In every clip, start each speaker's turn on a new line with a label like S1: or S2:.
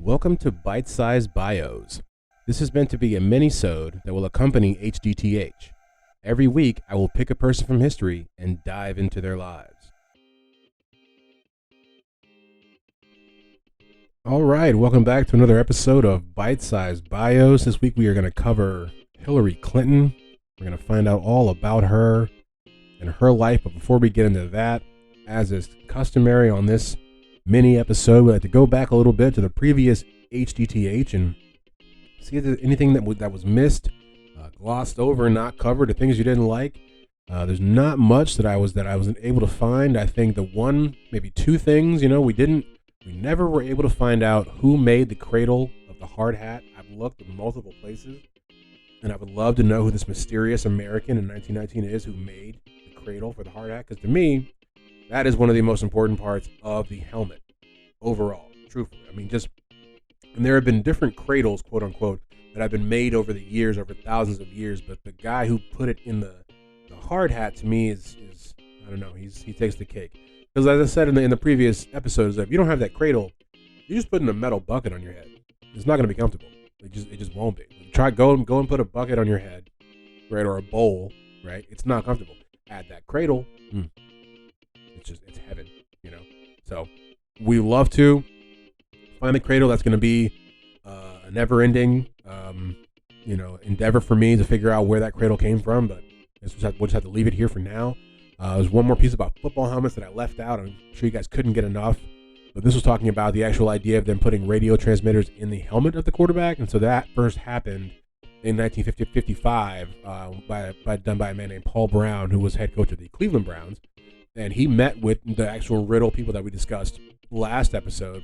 S1: Welcome to Bite-Sized Bios. This is meant to be a mini-sode that will accompany HDTH. Every week, I will pick a person from history and dive into their lives. All right, welcome back to another episode of Bite-Sized Bios. This week we are going to cover Hilary Clinton. We're going to find out all about her and her life. But before we get into that, as is customary on this mini episode, we like to go back a little bit to the previous HDTH and see if there's anything that was missed, glossed over, not covered, or things you didn't like. There's not much that I wasn't able to find. I think the one, maybe two things, we never were able to find out who made the cradle of the hard hat. I've looked in multiple places, and I would love to know who this mysterious American in 1919 is who made the cradle for the hard hat, because to me, that is one of the most important parts of the helmet overall, truthfully. And there have been different cradles, quote unquote, that have been made over the years, over thousands of years, but the guy who put it in the hard hat, to me, is I don't know, he takes the cake. Because as I said in the previous episodes, if you don't have that cradle, you're just putting a metal bucket on your head. It's not going to be comfortable. It just won't be. Go and put a bucket on your head, right, or a bowl, right? It's not comfortable. Add that cradle, it's heaven, So we love to find the cradle. That's going to be a never-ending, endeavor for me to figure out where that cradle came from. But we'll just have to leave it here for now. There's one more piece about football helmets that I left out. I'm sure you guys couldn't get enough. But this was talking about the actual idea of them putting radio transmitters in the helmet of the quarterback. And so that first happened in 1955 done by a man named Paul Brown, who was head coach of the Cleveland Browns. And he met with the actual Riddle people that we discussed last episode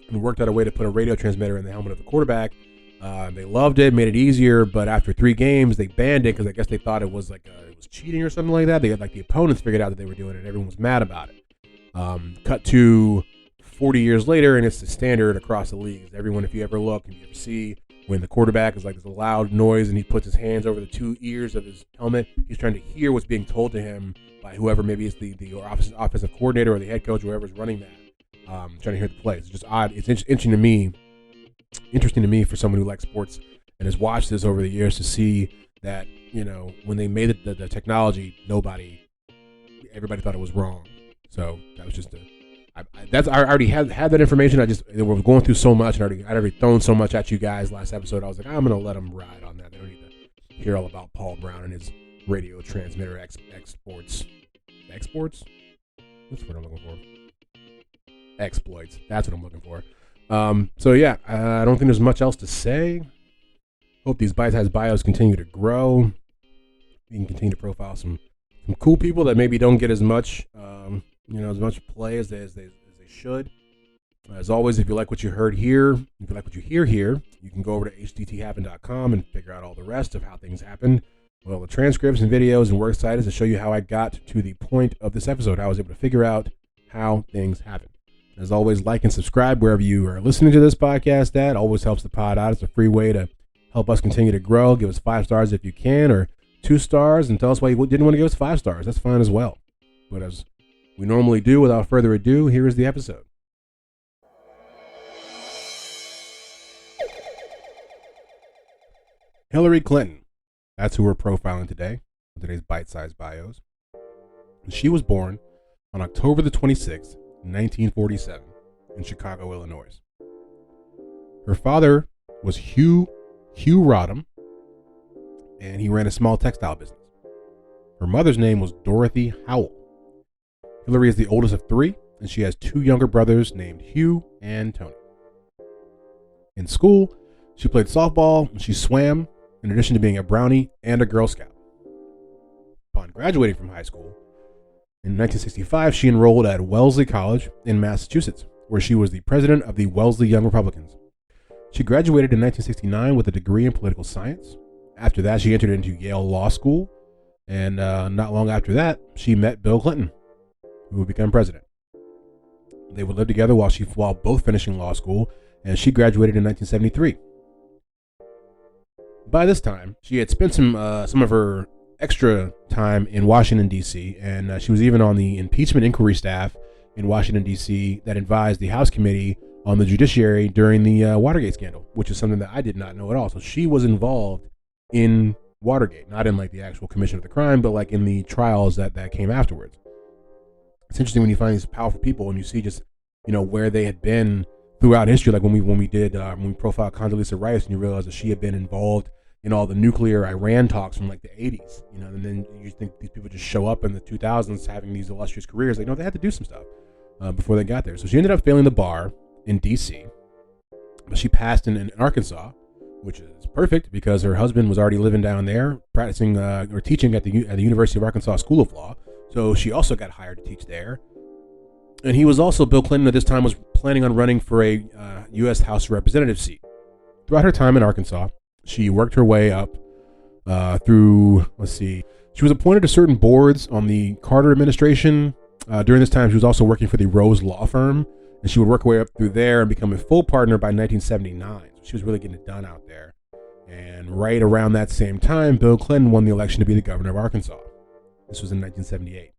S1: and worked out a way to put a radio transmitter in the helmet of the quarterback. They loved it, made it easier, but after 3 games, they banned it because I guess they thought it was it was cheating or something like that. They had the opponents figured out that they were doing it, and everyone was mad about it. Cut to 40 years later, and it's the standard across the league. Everyone, if you ever look, if you ever see when the quarterback is there's a loud noise and he puts his hands over the 2 ears of his helmet, he's trying to hear what's being told to him by whoever, maybe it's the offensive coordinator or the head coach, whoever's running that, trying to hear the plays. It's just odd. It's interesting to me for someone who likes sports and has watched this over the years to see that, when they made the technology, everybody thought it was wrong. So that was just I already had that information. They were going through so much, and I'd already thrown so much at you guys last episode. I was like, I'm going to let them ride on that. They don't need to hear all about Paul Brown and his radio transmitter exports. Exports? That's what I'm looking for. Exploits. That's what I'm looking for. So yeah, I don't think there's much else to say. Hope these bite-sized bios continue to grow. We can continue to profile some cool people that maybe don't get as much, as much play as they should. As always, if you like what you heard here, if you like what you hear here, you can go over to hdthappen.com and figure out all the rest of how things happened. Well, the transcripts and videos and works cited to show you how I got to the point of this episode, how I was able to figure out how things happen. As always, like and subscribe wherever you are listening to this podcast at. Always helps the pod out. It's a free way to help us continue to grow. Give us 5 stars if you can, or 2 stars, and tell us why you didn't want to give us 5 stars. That's fine as well. But as we normally do, without further ado, here is the episode. Hilary Clinton. That's who we're profiling today, in today's bite-sized bios. She was born on October the 26th, 1947, in Chicago, Illinois. Her father was Hugh Rodham, and he ran a small textile business. Her mother's name was Dorothy Howell. Hilary is the oldest of 3, and she has 2 younger brothers named Hugh and Tony. In school, she played softball and she swam, in addition to being a Brownie and a Girl Scout. Upon graduating from high school, in 1965, she enrolled at Wellesley College in Massachusetts, where she was the president of the Wellesley Young Republicans. She graduated in 1969 with a degree in political science. After that, she entered into Yale Law School, and not long after that, she met Bill Clinton, who would become president. They would live together while both finishing law school, and she graduated in 1973. By this time, she had spent some of her extra time in Washington, D.C., and she was even on the impeachment inquiry staff in Washington, D.C. that advised the House committee on the judiciary during the Watergate scandal, which is something that I did not know at all. So she was involved in Watergate, not in like the actual commission of the crime, but like in the trials that came afterwards. It's interesting when you find these powerful people and you see just, where they had been throughout history. Like when we profiled Condoleezza Rice, and you realize that she had been involved in all the nuclear Iran talks from like the 80s, and then you think these people just show up in the 2000s having these illustrious careers. Like, no, they had to do some stuff before they got there. So she ended up failing the bar in DC, but she passed in Arkansas, which is perfect because her husband was already living down there, practicing or teaching at the University of Arkansas School of Law. So she also got hired to teach there. And Bill Clinton at this time was planning on running for a U.S. House of Representatives seat. Throughout her time in Arkansas, she worked her way up through, she was appointed to certain boards on the Carter administration. During this time, she was also working for the Rose Law Firm, and she would work her way up through there and become a full partner by 1979. So she was really getting it done out there. And right around that same time, Bill Clinton won the election to be the governor of Arkansas. This was in 1978.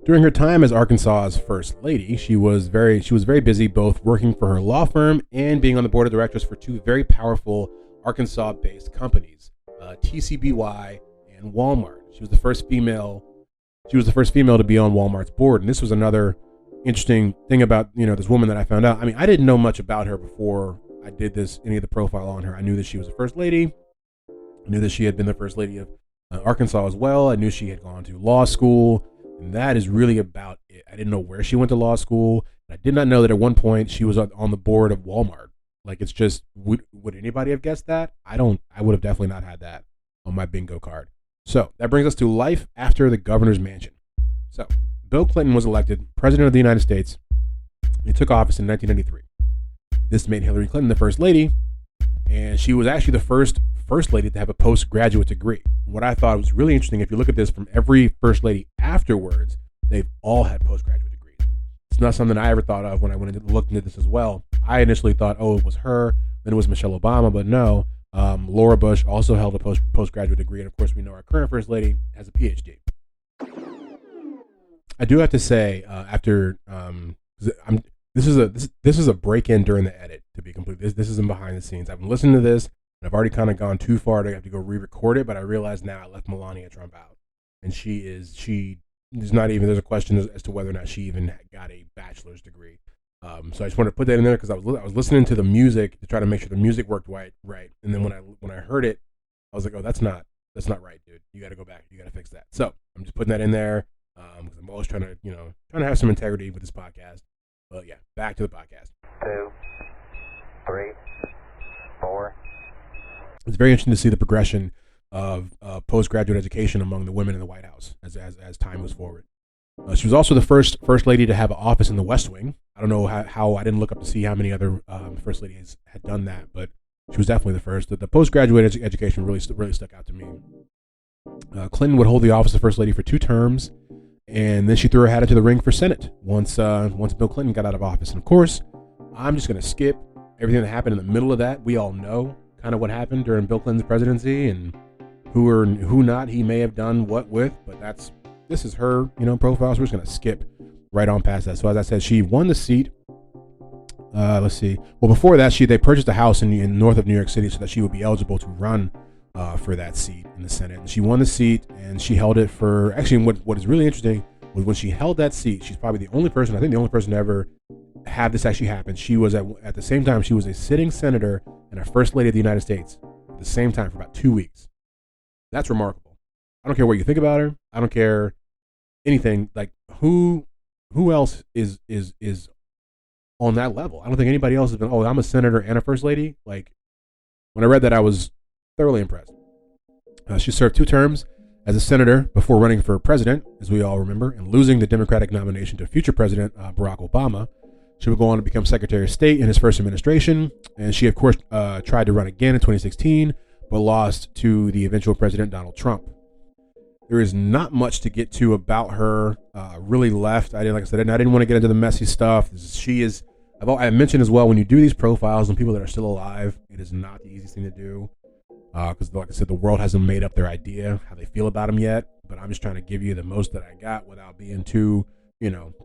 S1: During her time as Arkansas's first lady, she was very busy both working for her law firm and being on the board of directors for two very powerful Arkansas-based companies, TCBY and Walmart. She was the first female to be on Walmart's board, and this was another interesting thing about this woman that I found out. I mean, I didn't know much about her before I did any of the profile on her. I knew that she was a first lady. I knew that she had been the first lady of Arkansas as well. I knew she had gone to law school. And that is really about it. I didn't know where she went to law school. I did not know that at one point she was on the board of Walmart. Like, it's just, would anybody have guessed that? I would have definitely not had that on my bingo card. So that brings us to life after the governor's mansion. So Bill Clinton was elected president of the United States. He took office in 1993. This made Hillary Clinton the first lady, and she was actually the first lady to have a postgraduate degree. What I thought was really interesting, if you look at this from every first lady afterwards, they've all had postgraduate degrees. It's not something I ever thought of when I went and looked into this as well. I initially thought, it was her, then it was Michelle Obama, but no. Laura Bush also held a postgraduate degree, and of course we know our current first lady has a PhD. I do have to say, this is a break-in during the edit, to be complete. This isn't behind the scenes. I've been listening to this, and I've already kind of gone too far to have to go re-record it, but I realize now I left Melania Trump out. And there's a question as to whether or not she even got a bachelor's degree. So I just wanted to put that in there because I was listening to the music to try to make sure the music worked right. And then when I heard it, I was like, oh, that's not right, dude. You got to go back. You got to fix that. So I'm just putting that in there because I'm always trying to have some integrity with this podcast. But yeah, back to the podcast.
S2: 2, 3, 4.
S1: It's very interesting to see the progression of postgraduate education among the women in the White House as time moves forward. She was also the first lady to have an office in the West Wing. I don't know how I didn't look up to see how many other first ladies had done that, but she was definitely the first. The postgraduate education really stuck out to me. Clinton would hold the office of first lady for 2 terms, and then she threw her hat into the ring for Senate once Bill Clinton got out of office. And of course, I'm just going to skip everything that happened in the middle of that. We all know kind of what happened during Bill Clinton's presidency and who or who not he may have done what with, but this is her, profile, so we're just going to skip right on past that. So as I said, she won the seat. Let's see. Well, before that, they purchased a house in north of New York City so that she would be eligible to run for that seat in the Senate. And she won the seat, and she held it for, actually, what is really interesting was when she held that seat, she's probably the only person to ever have this actually happen. She was at the same time, she was a sitting senator and a first lady of the United States at the same time for about 2 weeks. That's remarkable. I don't care what you think about her. I don't care anything. Like, who else is on that level? I don't think anybody else has been, I'm a senator and a first lady. Like, when I read that, I was thoroughly impressed. She served 2 terms as a senator before running for president, as we all remember, and losing the Democratic nomination to future President Barack Obama. She would go on to become Secretary of State in his first administration, and she, of course, tried to run again in 2016, but lost to the eventual President Donald Trump. There is not much to get to about her. Really left. I didn't want to get into the messy stuff. I mentioned as well, when you do these profiles on people that are still alive, it is not the easiest thing to do. Because, like I said, the world hasn't made up their idea, how they feel about them yet. But I'm just trying to give you the most that I got without being too,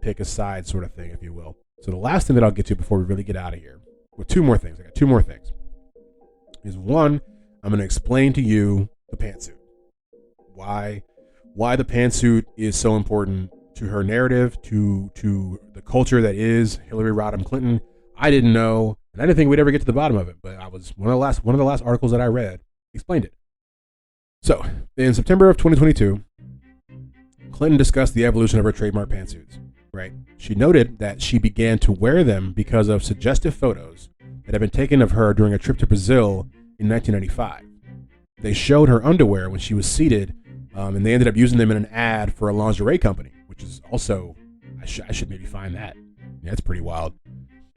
S1: pick a side sort of thing, if you will. So the last thing that I'll get to before we really get out of here, with two more things, I got two more things, is one, I'm going to explain to you the pantsuit. Why the pantsuit is so important to her narrative, to the culture that is Hillary Rodham Clinton. I didn't know, and I didn't think we'd ever get to the bottom of it, but I was one of the last articles that I read explained it. So, in September of 2022, Clinton discussed the evolution of her trademark pantsuits. Right? She noted that she began to wear them because of suggestive photos that had been taken of her during a trip to Brazil in 1995. They showed her underwear when she was seated, and they ended up using them in an ad for a lingerie company, which is also, I should maybe find that. Yeah, that's pretty wild.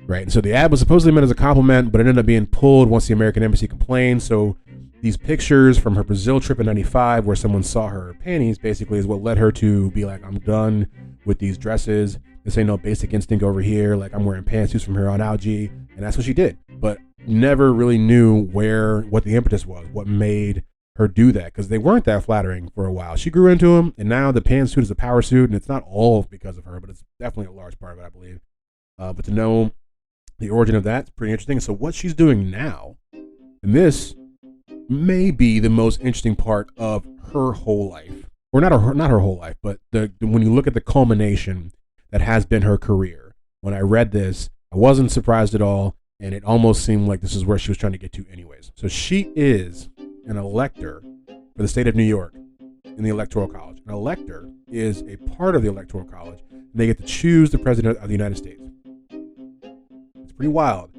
S1: Right? And so the ad was supposedly meant as a compliment, but it ended up being pulled once the American embassy complained. So these pictures from her Brazil trip in 95 where someone saw her panties basically is what led her to be like, I'm done with these dresses. This ain't no Basic Instinct over here. Like, I'm wearing pantsuits from here on out, G. And that's what she did. But never really knew what the impetus was, what made her do that, because they weren't that flattering for a while. She grew into them, and now the pantsuit is a power suit, and it's not all because of her, but it's definitely a large part of it, I believe. But to know the origin of that's pretty interesting. So what she's doing now, and this may be the most interesting part of her whole life, or not her whole life, but when you look at the culmination that has been her career. When I read this, I wasn't surprised at all, and it almost seemed like this is where she was trying to get to anyways. So she is an elector for the state of New York in the Electoral College. An elector is a part of the Electoral College, and they get to choose the president of the United States. It's pretty wild.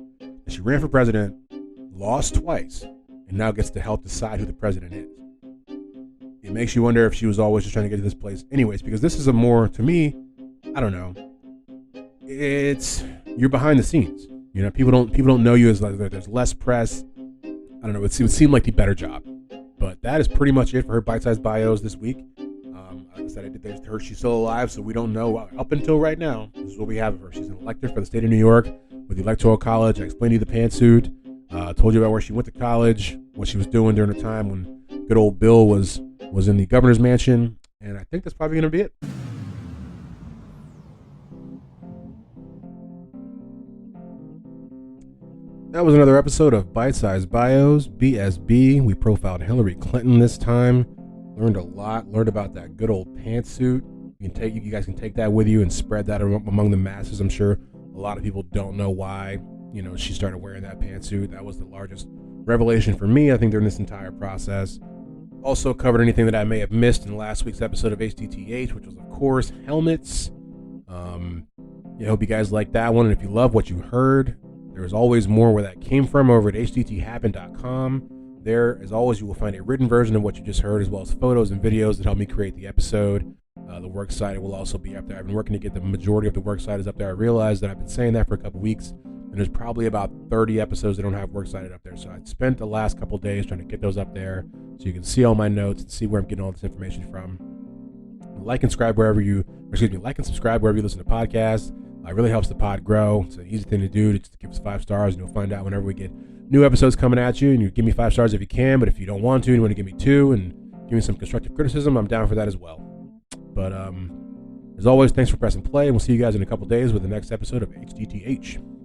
S1: She ran for president, lost twice, and now gets to help decide who the president is. It makes you wonder if she was always just trying to get to this place anyways, because this is a more, to me, I don't know, you're behind the scenes. You know, people don't know you as like, there's less press. I don't know, it would seem like the better job. But that is pretty much it for her bite-sized bios this week. Like I said, I did her. She's still alive, so we don't know. Up until right now, this is what we have of her. She's an elector for the state of New York with the Electoral College. I explained to you the pantsuit. Told you about where she went to college, what she was doing during the time when good old Bill was in the governor's mansion. And I think that's probably going to be it. That was another episode of Bite-Sized Bios, BSB. We profiled Hillary Clinton this time. Learned a lot. Learned about that good old pantsuit. You guys can take that with you and spread that among the masses. I'm sure a lot of people don't know why, she started wearing that pantsuit. That was the largest revelation for me, I think, during this entire process. Also covered anything that I may have missed in last week's episode of HDTH, which was, of course, helmets. I hope you guys liked that one. And if you love what you heard, there is always more where that came from over at hdthappen.com. There, as always, you will find a written version of what you just heard, as well as photos and videos that helped me create the episode. The works site will also be up there. I've been working to get the majority of the works site is up there. I realized that I've been saying that for a couple weeks, and there's probably about 30 episodes that don't have works cited up there. So I spent the last couple days trying to get those up there so you can see all my notes and see where I'm getting all this information from. Like and subscribe wherever you listen to podcasts. It really helps the pod grow. It's an easy thing to do. Just give us 5 stars, and you'll find out whenever we get new episodes coming at you. And you give me 5 stars if you can, but if you don't want to, and you want to give me 2 and give me some constructive criticism, I'm down for that as well. But as always, thanks for pressing play, and we'll see you guys in a couple days with the next episode of HDTH.